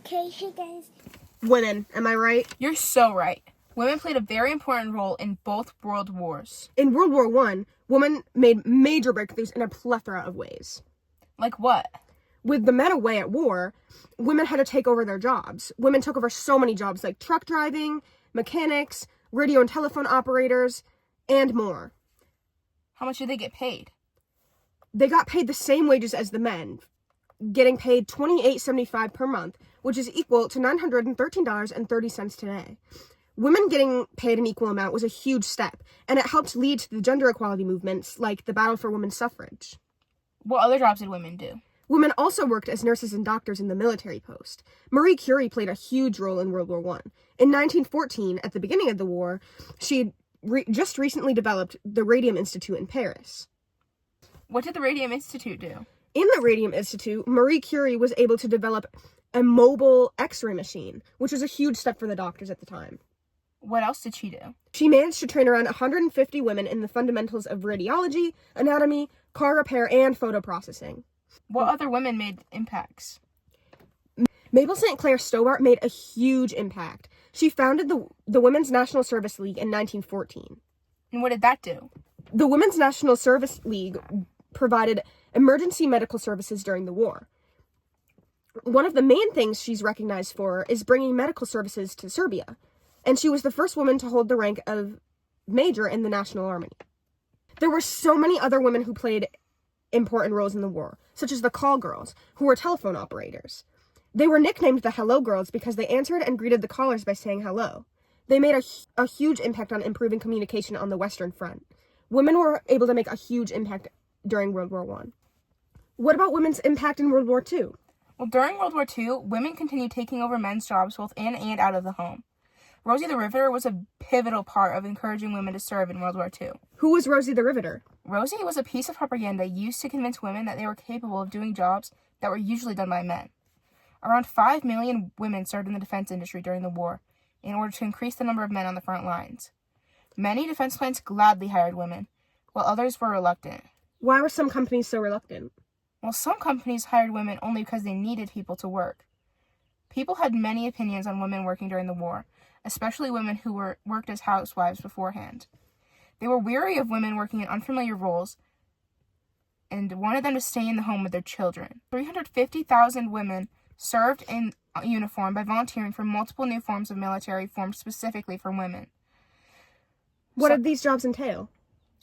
Okay, hey guys. Women, am I right? You're so right. Women played a very important role in both world wars. In World War I, women made major breakthroughs in a plethora of ways. Like what? With the men away at war, women had to take over their jobs. Women took over so many jobs like truck driving, mechanics, radio and telephone operators, and more. How much did they get paid? They got paid the same wages as the men, getting paid $28.75 per month, which is equal to $913.30 today. Women getting paid an equal amount was a huge step, and it helped lead to the gender equality movements like the battle for women's suffrage. What other jobs did women do? Women also worked as nurses and doctors in the military post. Marie Curie played a huge role in World War I. In 1914, at the beginning of the war, she just recently developed the Radium Institute in Paris. What did the Radium Institute do? In the Radium Institute, Marie Curie was able to develop a mobile X-ray machine, which was a huge step for the doctors at the time. What else did she do? She managed to train around 150 women in the fundamentals of radiology, anatomy, car repair, and photo processing. What other women made impacts? Mabel St. Clair Stobart made a huge impact. She founded the Women's National Service League in 1914. And what did that do? The Women's National Service League provided emergency medical services during the war. One of the main things she's recognized for is bringing medical services to Serbia, and she was the first woman to hold the rank of major in the National Army. There were so many other women who played important roles in the war, such as the call girls, who were telephone operators. They were nicknamed the Hello Girls because they answered and greeted the callers by saying hello. They made a huge impact on improving communication on the Western Front. Women were able to make a huge impact during World War I. What about women's impact in World War II? Well, during World War II, women continued taking over men's jobs both in and out of the home. Rosie the Riveter was a pivotal part of encouraging women to serve in World War II. Who was Rosie the Riveter? Rosie was a piece of propaganda used to convince women that they were capable of doing jobs that were usually done by men. Around 5 million women served in the defense industry during the war in order to increase the number of men on the front lines. Many defense plants gladly hired women, while others were reluctant. Why were some companies so reluctant? Well, some companies hired women only because they needed people to work. People had many opinions on women working during the war, especially women who worked as housewives beforehand. They were weary of women working in unfamiliar roles and wanted them to stay in the home with their children. 350,000 women served in uniform by volunteering for multiple new forms of military formed specifically for women. What did these jobs entail?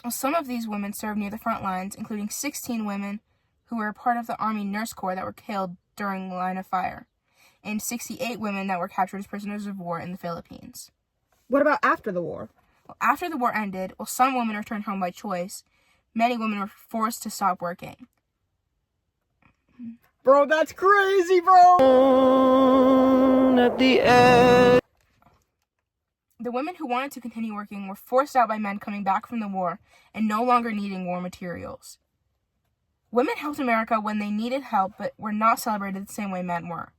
Well, some of these women served near the front lines, including 16 women who were a part of the Army Nurse Corps that were killed during the line of fire, and 68 women that were captured as prisoners of war in the Philippines. What about after the war? Well, after the war ended, while some women returned home by choice, many women were forced to stop working. Bro, that's crazy, bro! At the end. The women who wanted to continue working were forced out by men coming back from the war and no longer needing war materials. Women helped America when they needed help, but were not celebrated the same way men were.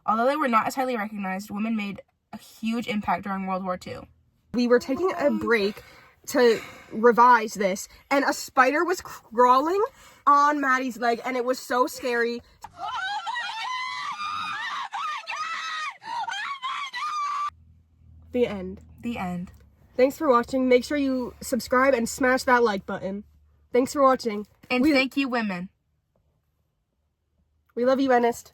Although they were not as highly recognized, women made a huge impact during World War II. We were taking a break to revise this, and a spider was crawling on Maddie's leg, and it was so scary. Oh my God! The end. The end. Thanks for watching. Make sure you subscribe and smash that like button. Thanks for watching. And thank you, women. We love you, Ernest.